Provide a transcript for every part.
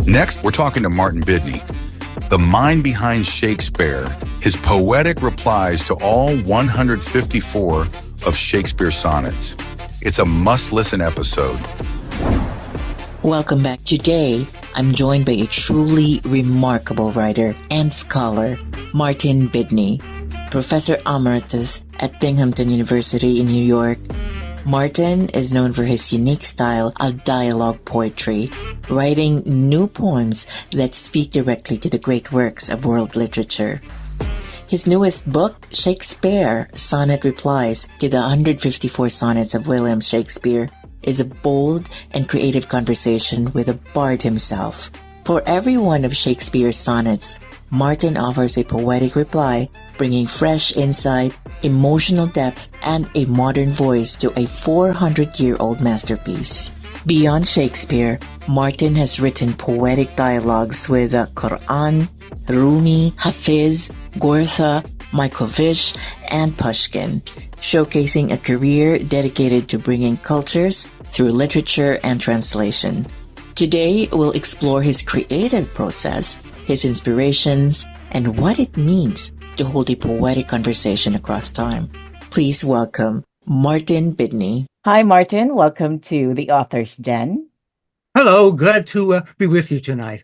Next, we're talking to Martin Bidney, the mind behind Shakespair, his poetic replies to all 154 of Shakespeare's sonnets. It's a must-listen episode. Welcome back. Today, I'm joined by a truly remarkable writer and scholar, Martin Bidney, Professor Emeritus at Binghamton University in New York. Martin is known for his unique style of dialogue poetry, writing new poems that speak directly to the great works of world literature. His newest book, Shakespair, Sonnet Replies to the 154 Sonnets of William Shakespeare, is a bold and creative conversation with a bard himself. For every one of Shakespeare's sonnets, Martin offers a poetic reply, bringing fresh insight, emotional depth, and a modern voice to a 400-year-old masterpiece. Beyond Shakespeare, Martin has written poetic dialogues with the Quran, Rumi, Hafiz, Goethe, Mayakovsky, and Pushkin, showcasing a career dedicated to bringing cultures through literature and translation. Today, we'll explore his creative process, his inspirations, and what it means to hold a poetic conversation across time. Please welcome Martin Bidney. Hi, Martin. Welcome to the Author's Den. Hello, glad to be with you tonight.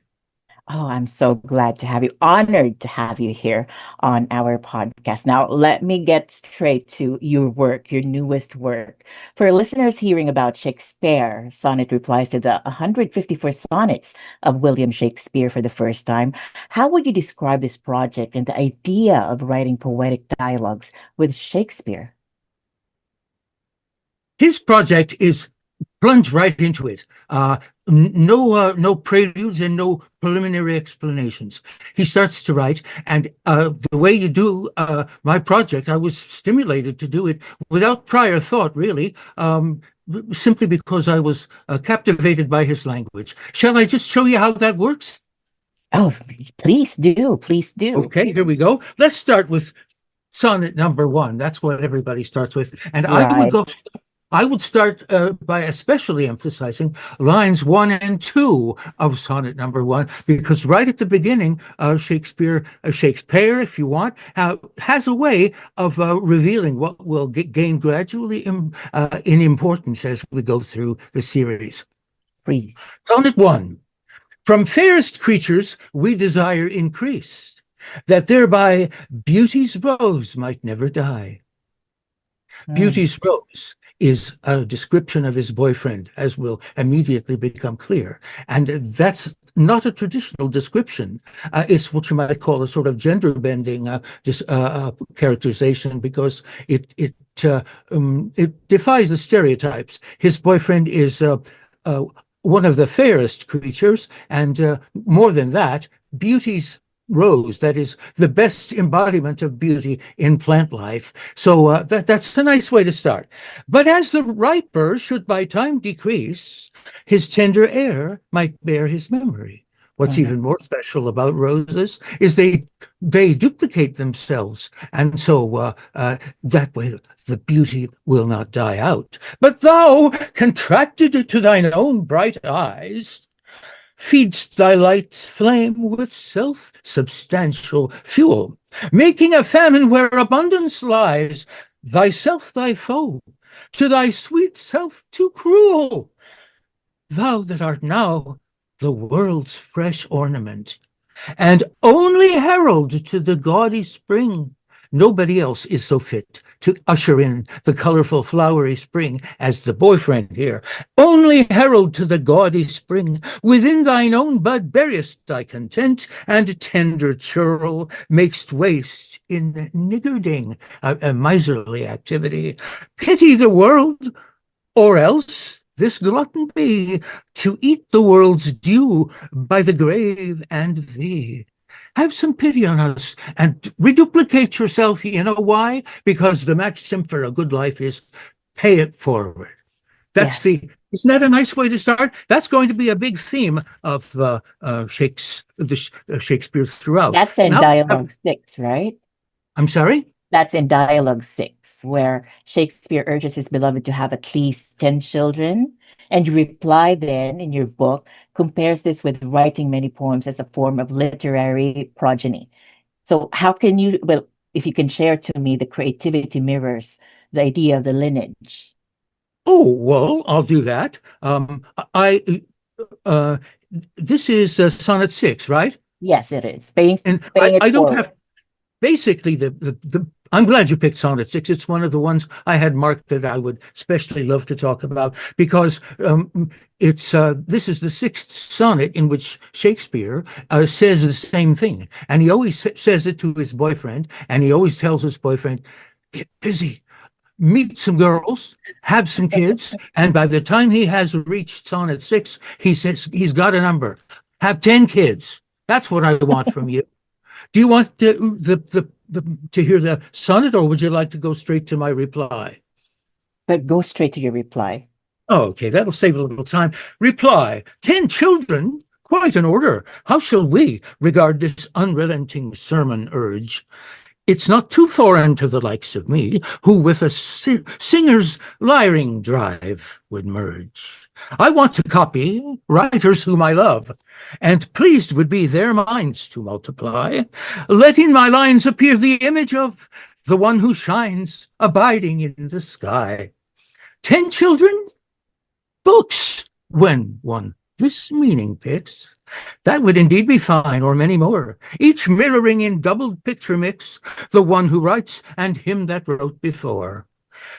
Oh, I'm so glad to have you, honored to have you here on our podcast. Now, let me get straight to your work, your newest work. For listeners hearing about Shakespair, Sonnet Replies to the 154 Sonnets of William Shakespeare for the first time, how would you describe this project and the idea of writing poetic dialogues with Shakespeare? His project is plunge right into it. No preludes and no preliminary explanations. He starts to write, and the way you do my project, I was stimulated to do it without prior thought, really, simply because I was captivated by his language. Shall I just show you how that works? Oh, please do. Please do. Okay, here we go. Let's start with sonnet number 1. That's what everybody starts with. And Right. I would start by especially emphasizing lines 1 and 2 of sonnet number 1, because right at the beginning, Shakespeare, if you want, has a way of revealing what will gain gradually in importance as we go through the series. Please. Sonnet 1. From fairest creatures we desire increase, that thereby beauty's rose might never die. Beauty's rose is a description of his boyfriend, as will immediately become clear. And that's not a traditional description. It's what you might call a sort of gender-bending characterization, because it defies the stereotypes. His boyfriend is one of the fairest creatures, and more than that, beauty's rose, that is the best embodiment of beauty in plant life. So that's a nice way to start. But as the riper should by time decrease, his tender air might bear his memory. What's even more special about roses is they duplicate themselves, and so that way the beauty will not die out. But thou, contracted to thine own bright eyes, feedst thy light's flame with self-substantial fuel, making a famine where abundance lies, thyself thy foe, to thy sweet self too cruel. Thou that art now the world's fresh ornament, and only herald to the gaudy spring, nobody else is so fit to usher in the colorful flowery spring as the boyfriend here. Only herald to the gaudy spring, within thine own bud buryest thy content, and tender churl makest waste in niggarding, a miserly activity. Pity the world, or else this glutton be, to eat the world's dew by the grave and thee. Have some pity on us and reduplicate yourself. You know why? Because the maxim for a good life is pay it forward. That's isn't that a nice way to start? That's going to be a big theme of Shakespeare throughout. That's in Dialogue 6, right? I'm sorry? That's in Dialogue 6, where Shakespeare urges his beloved to have at least 10 children And your reply then in your book compares this with writing many poems as a form of literary progeny. So how can you, well, if you can share to me, the creativity mirrors the idea of the lineage. Oh, well, I'll do that. I uh, This is Sonnet 6, right? Yes, it is. Paying And paying it I don't forward. have basically the I'm glad you picked Sonnet 6. It's one of the ones I had marked that I would especially love to talk about because it's this is the sixth sonnet in which Shakespeare says the same thing, and he always says it to his boyfriend, and he always tells his boyfriend, "Get busy, meet some girls, have some kids," and by the time he has reached Sonnet 6, he says he's got a number. Have 10 kids. That's what I want from you. Do you want to hear the sonnet, or would you like to go straight to my reply? But go straight to your reply. Oh, okay, that'll save a little time. Reply: 10 children, quite an order. How shall we regard this unrelenting sermon urge? It's not too foreign to the likes of me, who with a singer's lyring drive would merge. I want to copy writers whom I love, and pleased would be their minds to multiply, let in my lines appear the image of the one who shines, abiding in the sky. 10 children, books, when one this meaning picks. That would indeed be fine, or many more, each mirroring in doubled picture mix the one who writes and him that wrote before.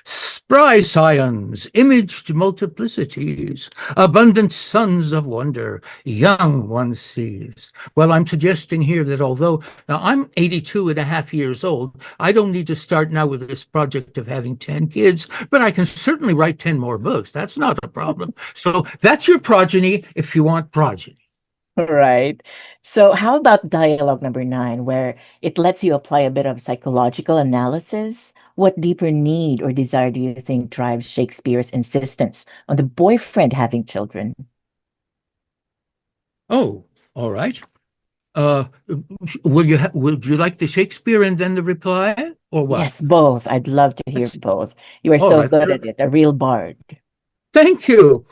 Spry scions, imaged multiplicities, abundant sons of wonder, young one sees. Well, I'm suggesting here that although now I'm 82 and a half years old, I don't need to start now with this project of having 10 kids, but I can certainly write 10 more books. That's not a problem. So that's your progeny if you want progeny. Right. So how about dialogue number 9, where it lets you apply a bit of psychological analysis? What deeper need or desire do you think drives Shakespeare's insistence on the boyfriend having children? Oh, all right. Would you like the Shakespeare and then the reply, or what? Yes, both. I'd love to hear both. You are All so right. good at it, a real bard. Thank you.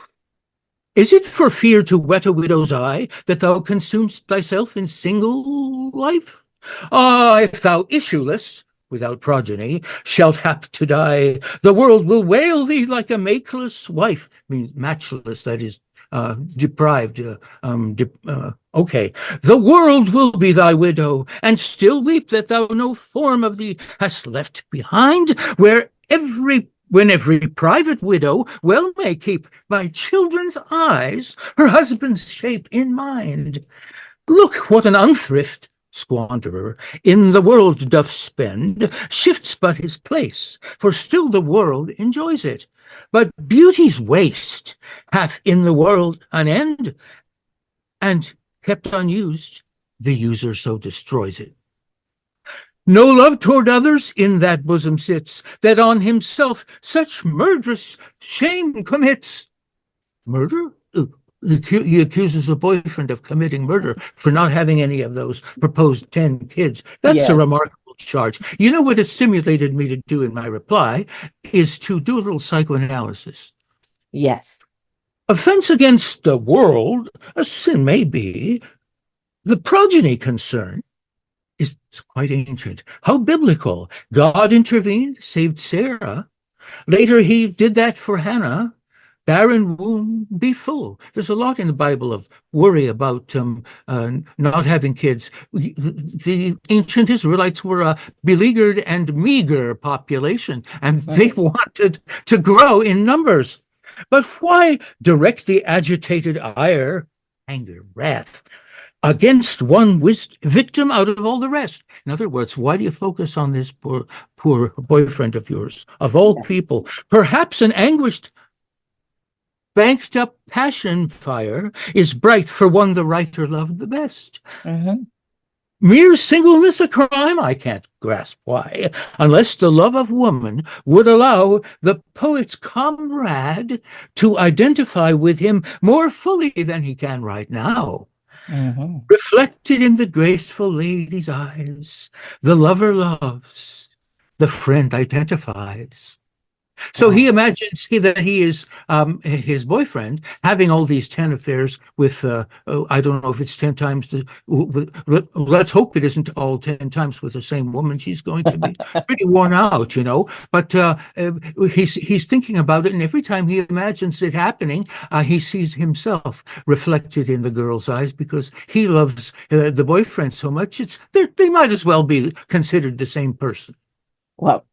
Is it for fear to wet a widow's eye that thou consumest thyself in single life? Ah, if thou issueless, without progeny, shalt hap to die, the world will wail thee like a makeless wife. Means matchless, that is deprived. Okay. The world will be thy widow, and still weep that thou no form of thee hast left behind, when every private widow well may keep by children's eyes her husband's shape in mind. Look what an unthrift squanderer in the world doth spend, shifts but his place, for still the world enjoys it. But beauty's waste hath in the world an end, and kept unused, the user so destroys it. No love toward others in that bosom sits, that on himself such murderous shame commits. Murder? He accuses a boyfriend of committing murder for not having any of those proposed 10 kids. That's a remarkable charge. You know what it stimulated me to do in my reply is to do a little psychoanalysis. Yes. Offense against the world, a sin may be, the progeny concern is quite ancient. How biblical. God intervened, saved Sarah. Later, he did that for Hannah. Barren womb, be full. There's a lot in the Bible of worry about not having kids. The ancient Israelites were a beleaguered and meager population, and they wanted to grow in numbers. But why direct the agitated ire, anger, wrath, against one victim out of all the rest? In other words, why do you focus on this poor boyfriend of yours, of all people? Perhaps an anguished, banked up passion fire is bright for one the writer loved the best. Mere singleness a crime? I can't grasp why, unless the love of woman would allow the poet's comrade to identify with him more fully than he can right now. Reflected in the graceful lady's eyes, the lover loves, the friend identifies. So he imagines that he is his boyfriend having all these 10 affairs with, I don't know if it's 10 times, let's hope it isn't all 10 times with the same woman. She's going to be pretty worn out, you know. But he's thinking about it, and every time he imagines it happening, he sees himself reflected in the girl's eyes because he loves the boyfriend so much. They might as well be considered the same person. Well,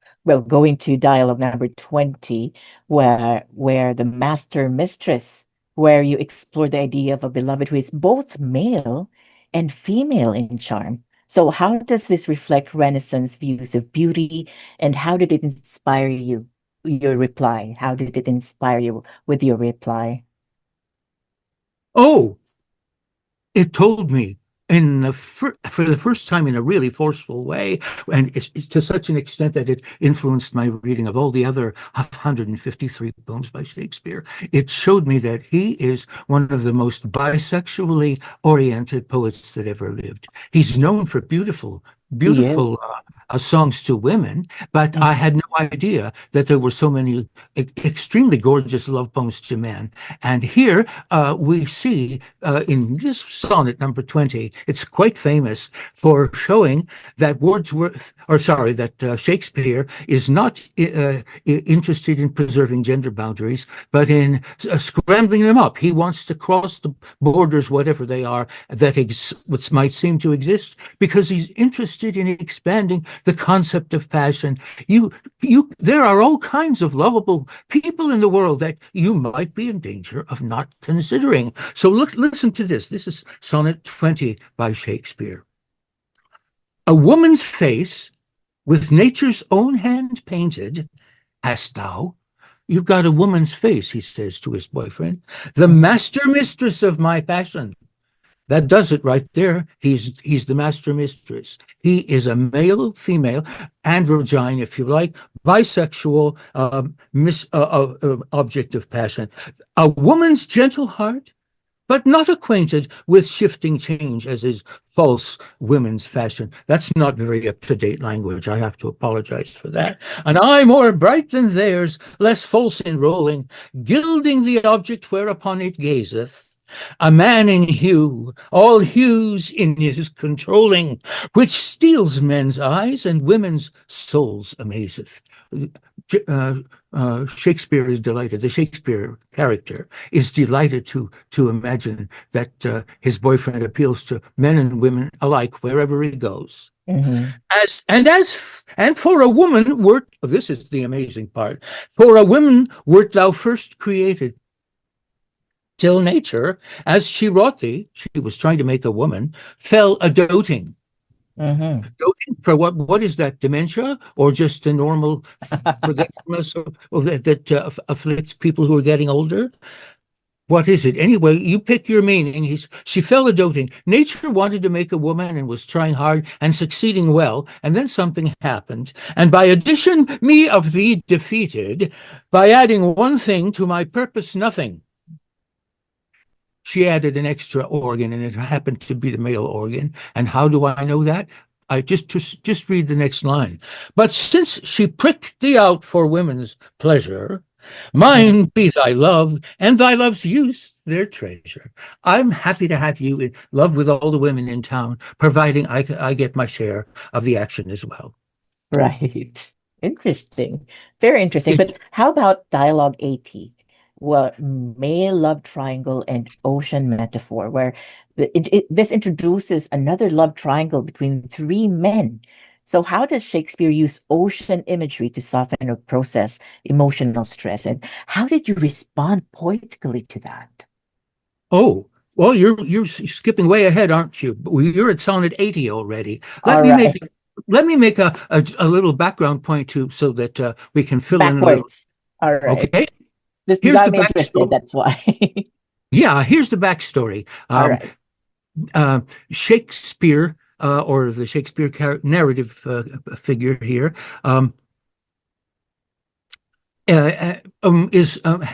going to dialogue number 20, where the master mistress, where you explore the idea of a beloved who is both male and female in charm. So how does this reflect Renaissance views of beauty, and how did it inspire you, your reply? How did it inspire you with your reply? Oh, it told me for the first time in a really forceful way, and it's to such an extent that it influenced my reading of all the other 153 poems by Shakespeare. It showed me that he is one of the most bisexually oriented poets that ever lived. He's known for beautiful songs to women, but I had no idea that there were so many extremely gorgeous love poems to men. And here we see in this sonnet number 20, it's quite famous for showing that Shakespeare is not interested in preserving gender boundaries, but in scrambling them up. He wants to cross the borders, whatever they are, that what might seem to exist, because he's interested in expanding the concept of passion. There are all kinds of lovable people in the world that you might be in danger of not considering. So listen to this. This is Sonnet 20 by Shakespeare. A woman's face with nature's own hand painted, hast thou? You've got a woman's face, he says to his boyfriend, the master mistress of my passion. That does it right there. He's the master mistress. He is a male, female, androgyne, if you like, bisexual object of passion. A woman's gentle heart, but not acquainted with shifting change as is false women's fashion. That's not very up-to-date language. I have to apologize for that. An eye more bright than theirs, less false in rolling, gilding the object whereupon it gazeth. A man in hue, all hues in his controlling, which steals men's eyes and women's souls amazeth. Shakespeare is delighted. The Shakespeare character is delighted to imagine that his boyfriend appeals to men and women alike wherever he goes. Mm-hmm. And for a woman this is the amazing part, for a woman wert thou first created. Till nature, as she wrought thee, she was trying to make a woman, fell a doting. Mm-hmm. Doting for what is that, dementia, or just a normal forgetfulness that afflicts people who are getting older? What is it? Anyway, you pick your meaning. She fell a doting. Nature wanted to make a woman and was trying hard and succeeding well, and then something happened. And by addition, me of thee defeated, by adding one thing to my purpose, nothing. She added an extra organ, and it happened to be the male organ. And how do I know that? I just read the next line. But since she pricked thee out for women's pleasure, mine be thy love, and thy love's use their treasure. I'm happy to have you in love with all the women in town, providing I get my share of the action as well. Right. Interesting. Very interesting. But how about dialogue 80? Well, male love triangle and ocean metaphor, where this introduces another love triangle between three men. So how does Shakespeare use ocean imagery to soften or process emotional stress? And how did you respond poetically to that? Oh, well, you're skipping way ahead, aren't you? You're at Sonnet 80 already. Let me make a little background point too, so that we can fill in a little. All right. Okay. Here's the backstory. That's why. Yeah, here's the backstory. All right. Shakespeare, or the Shakespeare narrative figure here,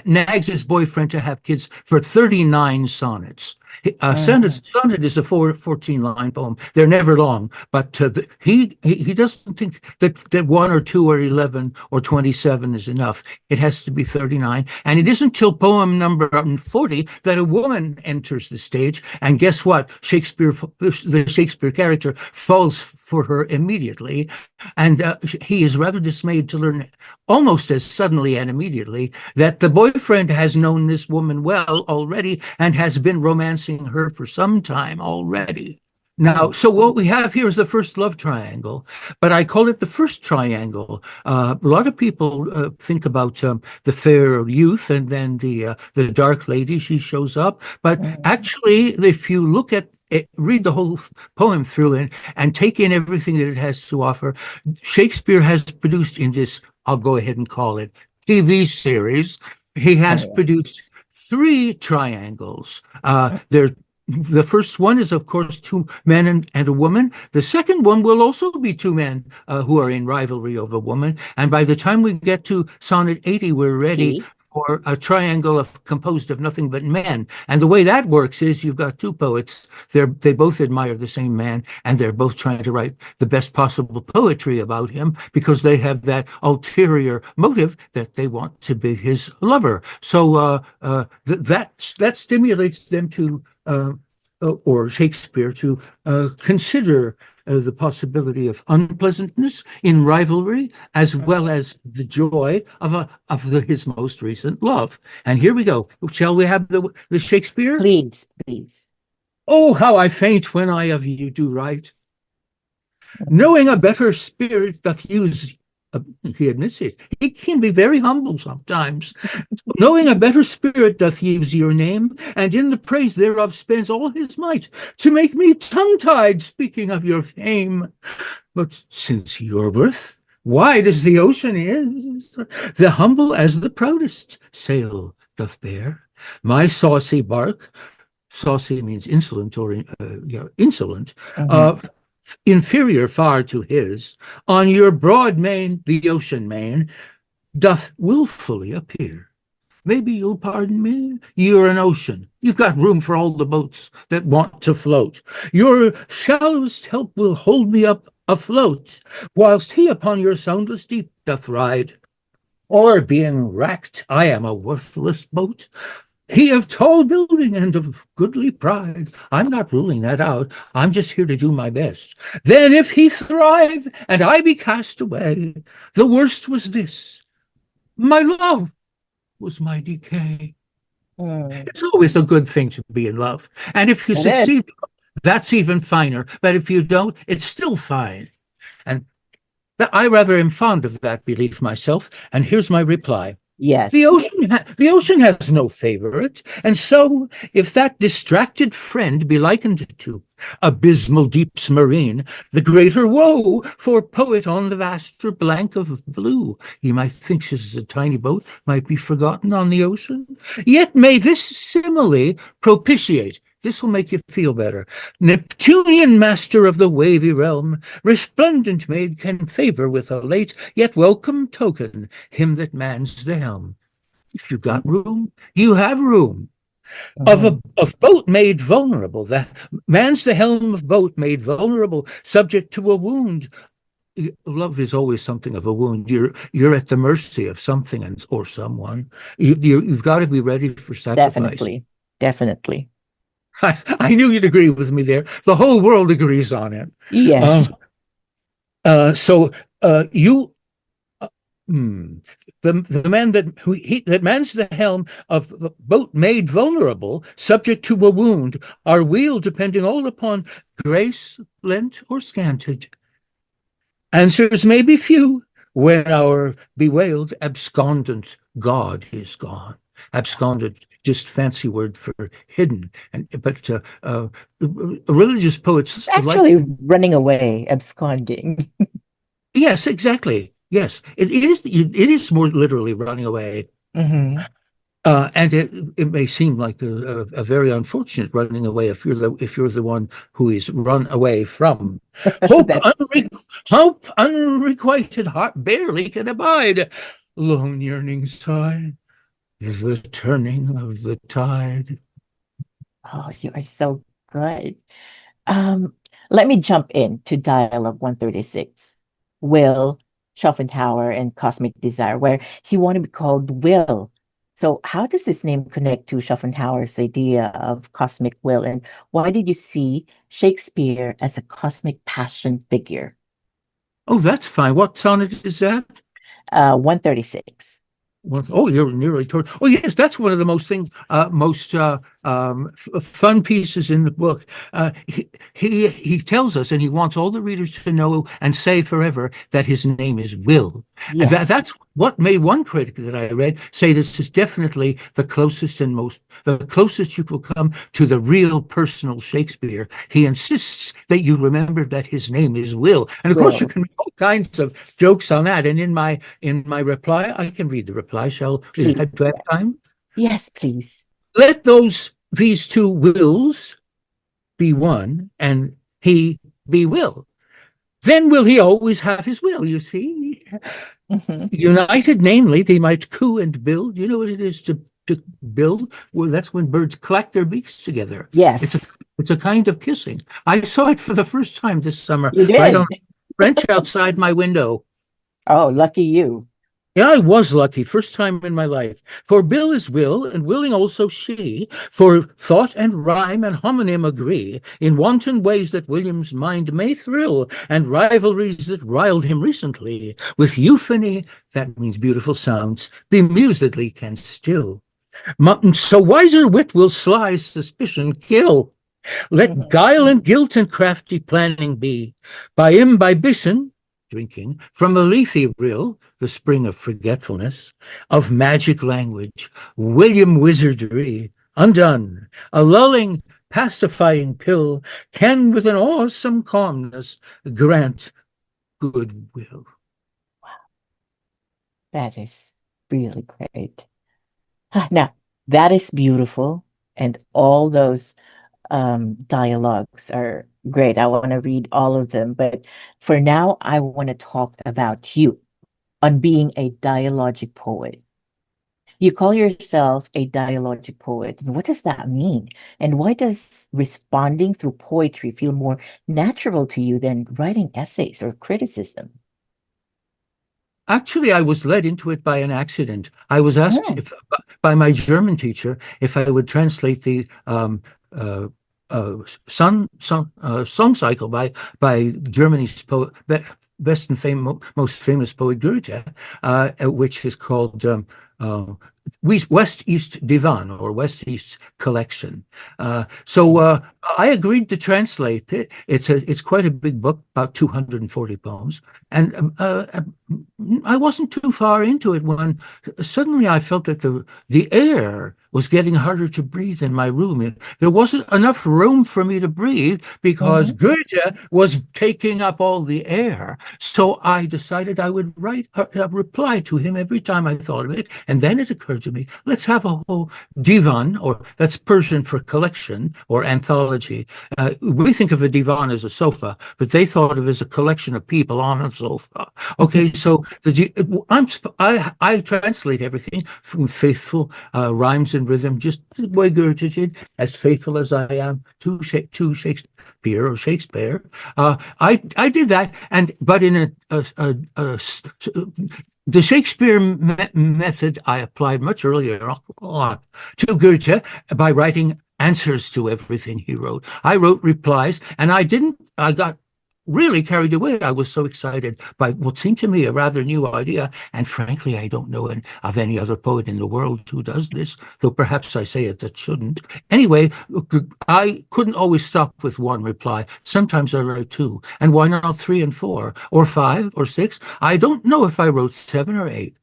nags his boyfriend to have kids for 39 sonnets. Sonnet is a 14-line poem. They're never long, but he doesn't think that 1 or 2 or 11 or 27 is enough. It has to be 39, and it isn't till poem number 40 that a woman enters the stage. And guess what? The Shakespeare character falls for her immediately, and he is rather dismayed to learn almost as suddenly and immediately that the boyfriend has known this woman well already and has been romancing her for some time already. Now, so what we have here is the first love triangle, but I call it the first triangle. A lot of people think about the fair youth and then the dark lady, she shows up. But actually, if you look at it, read the whole poem through and take in everything that it has to offer, Shakespeare has produced in this, I'll go ahead and call it, TV series, he has produced 3 triangles. The first one is, of course, 2 men and a woman. The second one will also be 2 men who are in rivalry over a woman. And by the time we get to Sonnet 80, we're ready for a triangle composed of nothing but men. And the way that works is you've got 2 poets. They both admire the same man, and they're both trying to write the best possible poetry about him because they have that ulterior motive that they want to be his lover. So that stimulates them to or Shakespeare to consider the possibility of unpleasantness in rivalry, as well as the joy of his most recent love. And here we go. Shall we have the Shakespeare? Please, please. Oh, how I faint when I of you do write. Knowing a better spirit doth use, he admits it, he can be very humble sometimes. Knowing a better spirit doth use your name, and in the praise thereof spends all his might, to make me tongue-tied speaking of your fame. But since your birth wide as the ocean is, the humble as the proudest sail doth bear, my saucy bark, saucy means insolent or insolent, inferior far to his, on your broad main, the ocean main, doth wilfully appear. Maybe you'll pardon me. You're an ocean. You've got room for all the boats that want to float. Your shallowest help will hold me up afloat, whilst he upon your soundless deep doth ride. Or being wracked, I am a worthless boat. He of tall building and of goodly pride. I'm not ruling that out. I'm just here to do my best. Then if he thrive and I be cast away, the worst was this. My love was my decay. It's always a good thing to be in love. And if you succeed, that's even finer. But if you don't, it's still fine. And I rather am fond of that belief myself. And here's my reply. Yes. The ocean has no favorite, and so if that distracted friend be likened to abysmal deeps marine, the greater woe for poet on the vaster blank of blue. You might think this is a tiny boat, might be forgotten on the ocean. Yet may this simile propitiate. This will make you feel better. Neptunian master of the wavy realm, resplendent maid can favor with a late yet welcome token him that mans the helm. If you've got room, you have room. Of boat made vulnerable, that mans the helm of boat made vulnerable, subject to a wound. Love is always something of a wound. You're at the mercy of something or someone. You've got to be ready for sacrifice. Definitely. I knew you'd agree with me there. The whole world agrees on it. Yes. The man that mans the helm of a boat made vulnerable, subject to a wound, our weal depending all upon grace lent or scanted. Answers may be few when our bewailed abscondent God is gone. Abscondent, just fancy word for hidden, but religious poets actually running away, absconding. Yes, exactly. Yes, it is more literally running away. And it may seem like a very unfortunate running away if you're the one who is run away from. Hope unrequited heart barely can abide. Lone yearning sigh, the turning of the tide. Oh, you are so good. Um, Let me jump in to Dialogue 136. Will, Schopenhauer, and Cosmic Desire, where he wanted to be called Will. So, how does this name connect to Schopenhauer's idea of cosmic will, and why did you see Shakespeare as a cosmic passion figure? Oh, that's fine. What sonnet is that? 136. Well, oh, you're nearly toward. Oh, yes, that's one of the most fun pieces in the book. He tells us, and he wants all the readers to know and say forever that his name is Will. And Yes. that's what made one critic that I read say this is definitely the closest you will come to the real personal Shakespeare. He insists that you remember that his name is Will, and of course you Will. can make all kinds of jokes on that. And in my reply, I can read the reply. Shall we Please. have to have time? Yes, please. Let these two wills be one, and he be Will. Then will he always have his will, you see? Hmm. United, namely, they might coo and build. You know what it is to build? Well, that's when birds clack their beaks together. Yes, It's a kind of kissing. I saw it for the first time this summer, you right on did. French outside my window. Oh, lucky you. Yeah, I was lucky, first time in my life. For Bill is will, and willing also she, for thought and rhyme and homonym agree, in wanton ways that William's mind may thrill, and rivalries that riled him recently, with euphony, that means beautiful sounds, bemusedly can still. So wiser wit will sly suspicion kill. Let Mhm. guile and guilt and crafty planning be, by imbibition, drinking, from a lethe rill, the spring of forgetfulness, of magic language, William wizardry, undone, a lulling, pacifying pill, can with an awesome calmness grant goodwill. That is really great. Now, that is beautiful. And all those dialogues are great. I want to read all of them. But for now, I want to talk about you on being a dialogic poet. You call yourself a dialogic poet. And what does that mean? And why does responding through poetry feel more natural to you than writing essays or criticism? Actually, I was led into it by an accident. I was asked Oh, if by my German teacher if I would translate the song cycle by Germany's best and most famous poet Goethe, which is called West East Divan or West East Collection. So I agreed to translate it. It's quite a big book, about 240 poems, and I wasn't too far into it when suddenly I felt that the air was getting harder to breathe in my room. There wasn't enough room for me to breathe because mhm. Goethe was taking up all the air. So I decided I would write a reply to him every time I thought of it. And then it occurred to me, let's have a whole divan, or that's Persian for collection or anthology. We think of a divan as a sofa, but they thought of it as a collection of people on a sofa. Okay, so I translate everything from faithful rhymes and rhythm, just the way Goethe did, as faithful as I am to Shakespeare or Shakespeare. I did that, but in the Shakespeare method I applied much earlier on to Goethe by writing answers to everything he wrote. I wrote replies, and I got really carried away. I was so excited by what seemed to me a rather new idea. And frankly, I don't know of any other poet in the world who does this, though perhaps I say it that shouldn't. Anyway, I couldn't always stop with one reply. Sometimes I wrote two. And why not three and four, or five or six? I don't know if I wrote seven or eight.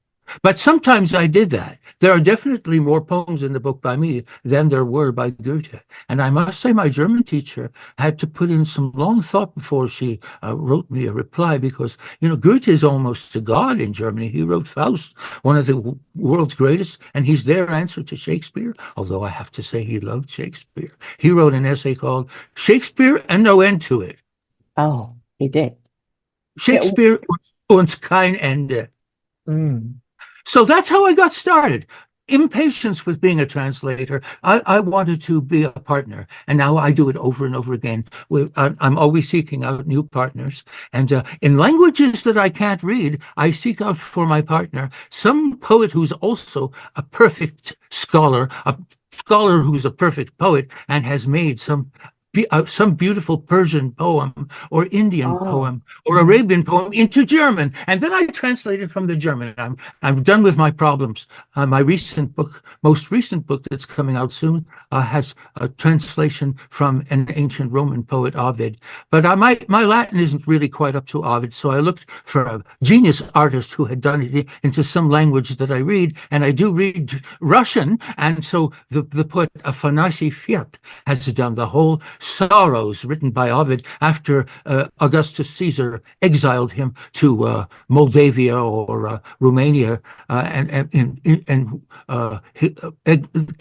But sometimes I did that. There are definitely more poems in the book by me than there were by Goethe. And I must say, my German teacher had to put in some long thought before she wrote me a reply, because, Goethe is almost a god in Germany. He wrote Faust, one of the world's greatest, and he's their answer to Shakespeare, although I have to say he loved Shakespeare. He wrote an essay called Shakespeare and No End to It. Oh, he did. Yeah. Shakespeare und kein Ende. Mm. So that's how I got started. impatience with being a translator. I wanted to be a partner, and now I do it over and over again. I'm always seeking out new partners. And in languages that I can't read, I seek out for my partner some poet who's also a perfect scholar, a scholar who's a perfect poet and has made some beautiful Persian poem or Indian poem or Arabian poem into German, and then I translate it from the German. I'm done with my problems. My most recent book that's coming out soon, has a translation from an ancient Roman poet, Ovid. But my Latin isn't really quite up to Ovid, so I looked for a genius artist who had done it into some language that I read, and I do read Russian, and so the poet Afanasy Fiat has done the whole Sorrows, written by Ovid after Augustus Caesar exiled him to Moldavia or Romania, and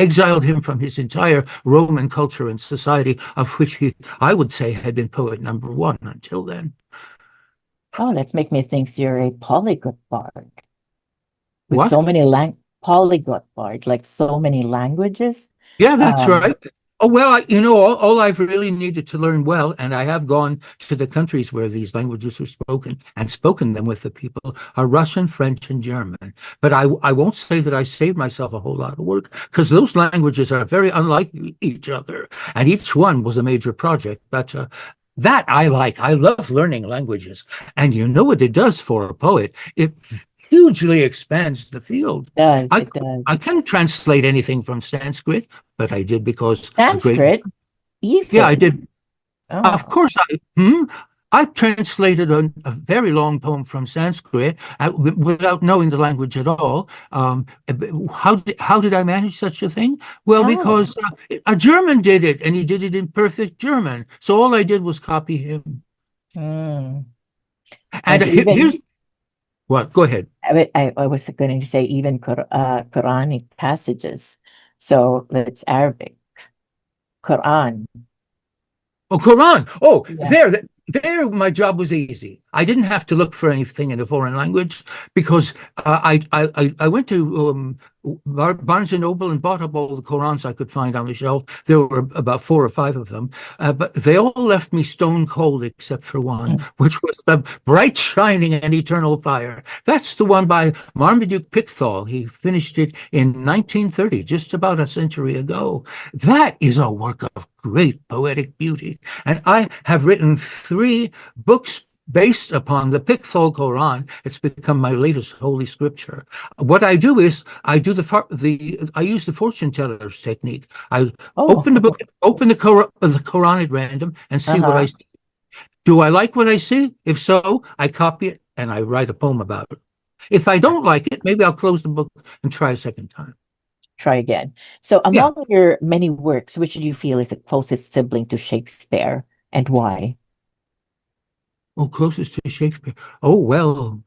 exiled him from his entire Roman culture and society, of which he, I would say, had been poet number one until then. Oh, let's make me think you're a polyglot bard. With What? so many polyglot bard, like so many languages. Yeah, that's right. Oh, well, all I've really needed to learn well, and I have gone to the countries where these languages are spoken and spoken them with the people, are Russian, French, and German. But I won't say that I saved myself a whole lot of work, because those languages are very unlike each other, and each one was a major project. But that I like. I love learning languages. And you know what it does for a poet? It hugely expands the field. It does. I can't translate anything from Sanskrit, but I did because Sanskrit? Yeah, I did. Oh. Of course, I translated a very long poem from Sanskrit without knowing the language at all. How did I manage such a thing? Well, because a German did it, and he did it in perfect German. So all I did was copy him. And Here's what? Go ahead. I was going to say even Quranic passages. So it's Arabic. Quran. Oh, Quran. Oh, Yeah. there, my job was easy. I didn't have to look for anything in a foreign language because I went to Barnes and Noble and bought up all the Qurans I could find on the shelf. There were about 4 or 5 of them, but they all left me stone cold except for one, which was the Bright Shining and Eternal Fire. That's the one by Marmaduke Pickthall. He finished it in 1930, just about a century ago. That is a work of great poetic beauty, and I have written 3 books based upon the Pickthall Quran. It's become my latest holy scripture. What I do is I use the fortune teller's technique. I open the book, open the Quran at random, and see what I see. Do I like what I see? If so, I copy it and I write a poem about it. If I don't like it, maybe I'll close the book and try a second time. Try again. So among your many works, which do you feel is the closest sibling to Shakespeare, and why? Oh, closest to Shakespeare. Oh, well,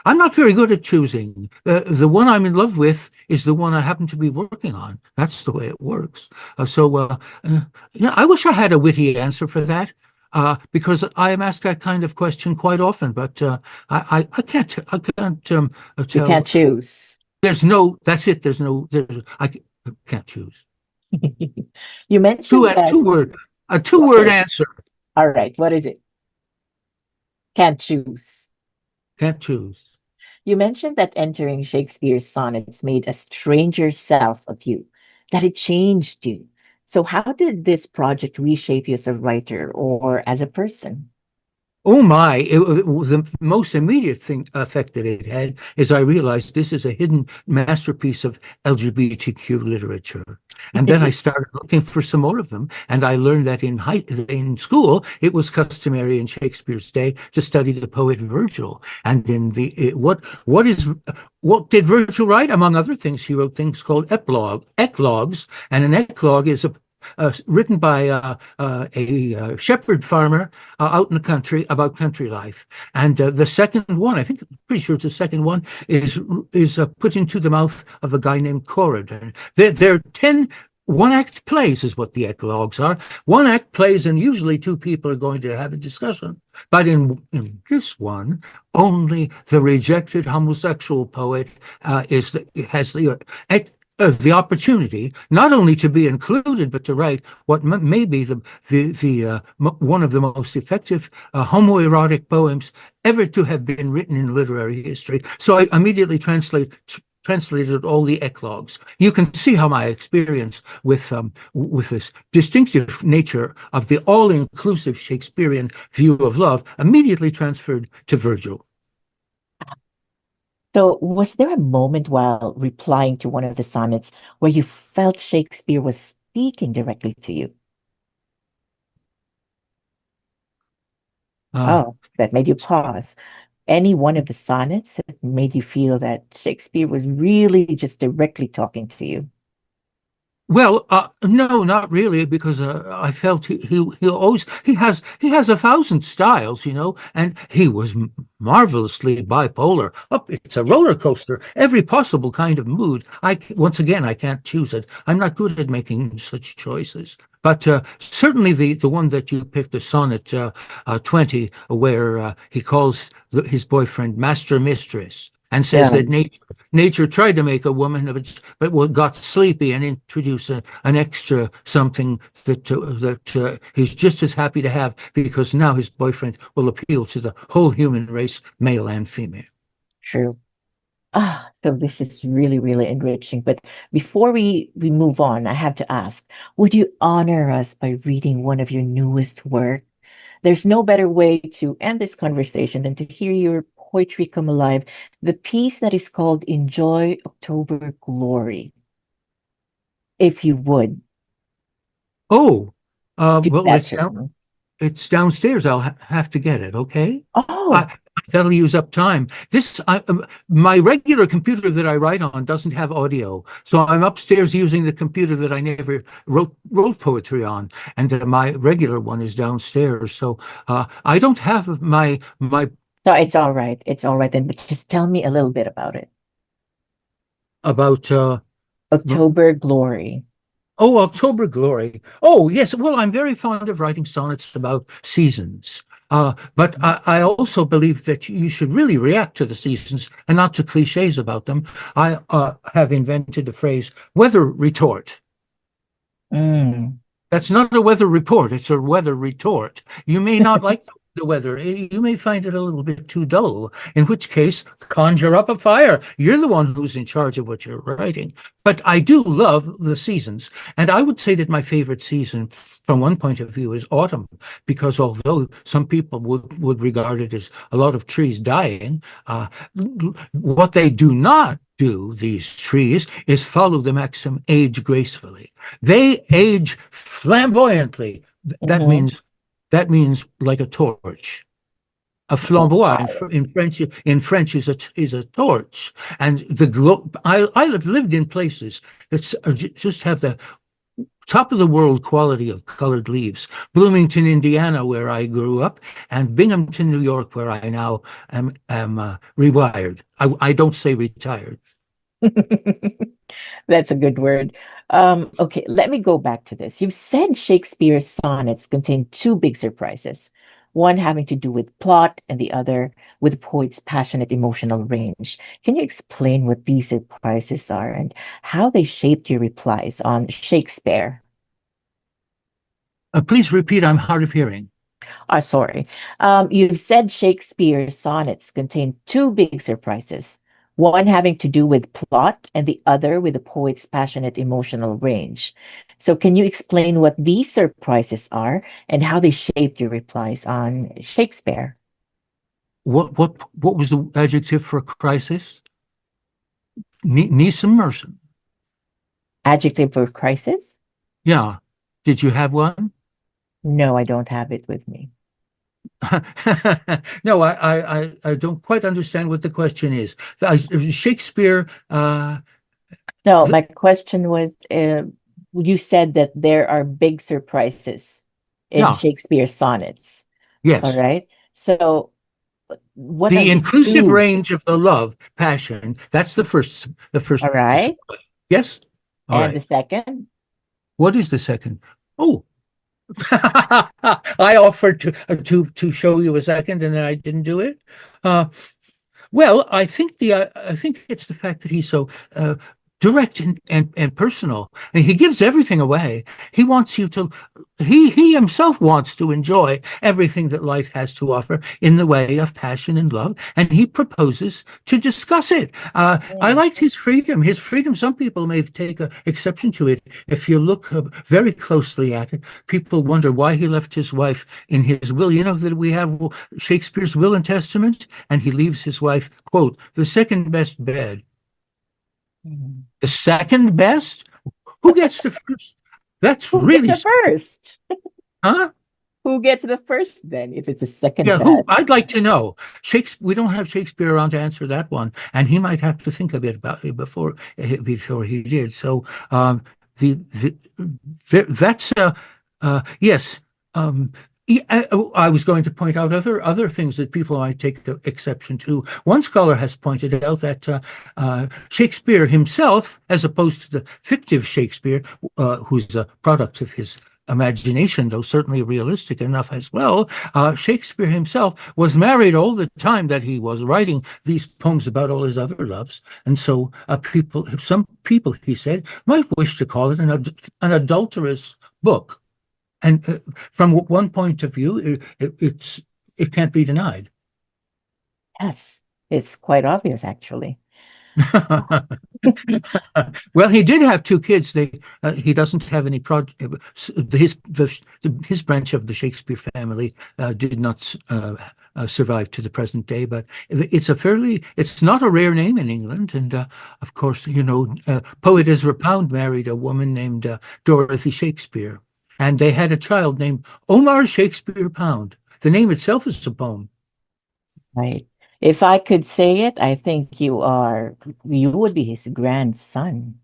I'm not very good at choosing. The one I'm in love with is the one I happen to be working on. That's the way it works. I wish I had a witty answer for that, because I am asked that kind of question quite often. But I can't tell. You can't choose. That's it. I can't choose. You mentioned a two-word answer. All right. What is it? Can't choose. Can't choose. You mentioned that entering Shakespeare's sonnets made a stranger self of you, that it changed you. So how did this project reshape you as a writer or as a person? Oh my, the most immediate effect that it had is I realized this is a hidden masterpiece of LGBTQ literature. And then I started looking for some more of them. And I learned that in school, it was customary in Shakespeare's day to study the poet Virgil. And what did Virgil write? Among other things, he wrote things called eclogues. And an eclogue is written by a shepherd farmer out in the country about country life. And the second one, pretty sure it's the second one, is put into the mouth of a guy named Corridor. They're 10 one-act plays is what the eclogues are. One-act plays, and usually 2 people are going to have a discussion. But in this one, only the rejected homosexual poet has the the opportunity not only to be included, but to write what may be one of the most effective homoerotic poems ever to have been written in literary history. So I immediately translated all the eclogues. You can see how my experience with this distinctive nature of the all-inclusive Shakespearean view of love immediately transferred to Virgil. So, was there a moment while replying to one of the sonnets where you felt Shakespeare was speaking directly to you? Oh, that made you pause. Any one of the sonnets that made you feel that Shakespeare was really just directly talking to you? Well, no, not really, because I felt he has 1,000 styles, and he was marvelously bipolar. It's a roller coaster, every possible kind of mood. Once again, I can't choose it. I'm not good at making such choices. But certainly the one that you picked, the sonnet 20, where he calls his boyfriend master mistress, and says Yeah, that nature tried to make a woman of it, but got sleepy and introduced an extra something that he's just as happy to have, because now his boyfriend will appeal to the whole human race, male and female. true. So this is really, really enriching. But before we move on, I have to ask, would you honor us by reading one of your newest work? There's no better way to end this conversation than to hear your poetry come alive. The piece that is called Enjoy October Glory, if you would Oh, do well, that for me. it's downstairs. I'll have to get it. Okay. Oh, That'll use up time. My regular computer that I write on doesn't have audio, so I'm upstairs using the computer that I never wrote poetry on, and my regular one is downstairs. So I don't have my so it's all right. It's all right then. But just tell me a little bit about it. about October Glory. Oh, October Glory. Oh, yes. Well, I'm very fond of writing sonnets about seasons. But I also believe that you should really react to the seasons and not to cliches about them. I have invented the phrase weather retort. Mm. That's not a weather report, it's a weather retort. You may not like the weather. You may find it a little bit too dull, in which case, conjure up a fire. You're the one who's in charge of what you're writing. But I do love the seasons. And I would say that my favorite season, from one point of view, is autumn, because although some people would regard it as a lot of trees dying, what they do not do, these trees, is follow the maxim, age gracefully. They age flamboyantly. That Mhm. means like a torch. A flamboy in French is a torch, and the glow. I have lived in places that just have the top of the world quality of colored leaves. Bloomington, Indiana, where I grew up, and Binghamton, New York, where I now am rewired. I don't say retired. That's a good word. Okay, let me go back to this. You've said Shakespeare's sonnets contain two big surprises, one having to do with plot and the other with the poet's passionate emotional range. Can you explain what these surprises are and how they shaped your replies on Shakespeare? Please repeat. I'm hard of hearing. Sorry. You've said Shakespeare's sonnets contain two big surprises, one having to do with plot and the other with the poet's passionate emotional range. So, can you explain what these surprises are and how they shaped your replies on Shakespeare? What was the adjective for crisis? Nisum. Adjective for crisis? Yeah. Did you have one? No, I don't have it with me. No, I don't quite understand what the question is. Shakespeare. No, my question was, you said that there are big surprises in Yeah. Shakespeare's sonnets. All Yes. right. So, what are The the inclusive two? range of the love, passion. That's the first. All right. Display. Yes. All And the right. second? What is the second? Oh, I offered to show you a second, and then I didn't do it. Well, I think it's the fact that he's so direct and personal. And he gives everything away. He wants you to, he himself wants to enjoy everything that life has to offer in the way of passion and love, and he proposes to discuss it. I liked his freedom. His freedom, some people may take exception to it. If you look very closely at it, people wonder why he left his wife in his will. You know that we have Shakespeare's will and testament, and he leaves his wife, quote, the second best bed. The second best? Who gets the first? That's Who really gets the first? huh? Who gets the first then? If it's the second Yeah, best? I'd like to know. Shakespeare, we don't have Shakespeare around to answer that one, and he might have to think a bit about it before he did. So that's yes. I was going to point out other things that people might take exception to. One scholar has pointed out that Shakespeare himself, as opposed to the fictive Shakespeare, who's a product of his imagination, though certainly realistic enough as well, Shakespeare himself was married all the time that he was writing these poems about all his other loves. And so some people, he said, might wish to call it an adulterous book. And from one point of view, it can't be denied. Yes, it's quite obvious, actually. Well, he did have two kids. He doesn't have any his branch of the Shakespeare family did not survive to the present day. But it's not a rare name in England. And of course, poet Ezra Pound married a woman named Dorothy Shakespeare. And they had a child named Omar Shakespeare Pound. The name itself is a poem. Right. If I could say it, I think you would be his grandson.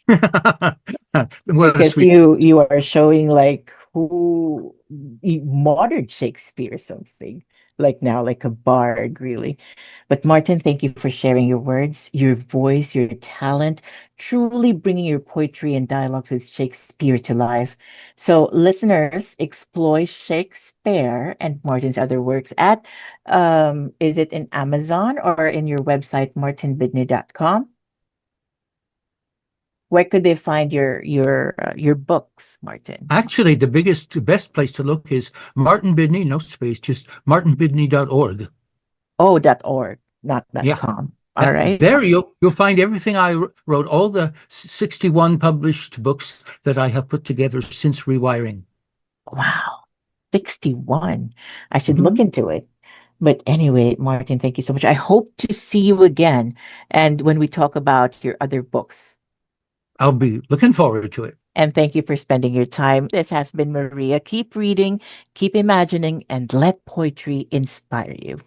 Because you are showing like who modern Shakespeare something like now, like a bard, really. But Martin, thank you for sharing your words, your voice, your talent, truly bringing your poetry and dialogues with Shakespeare to life. So, listeners, explore Shakespeare and Martin's other works at is it in Amazon or in your website, martinbidney.com? Where could they find your books, Martin? Actually, the best place to look is Martin Bidney, no space, just martinbidney.org. Oh, .org, not Yeah. .com. All right. There you'll find everything I wrote, all the 61 published books that I have put together since rewiring. Wow, 61. I should look into it. But anyway, Martin, thank you so much. I hope to see you again. And when we talk about your other books. I'll be looking forward to it. And thank you for spending your time. This has been Maria. Keep reading, keep imagining, and let poetry inspire you.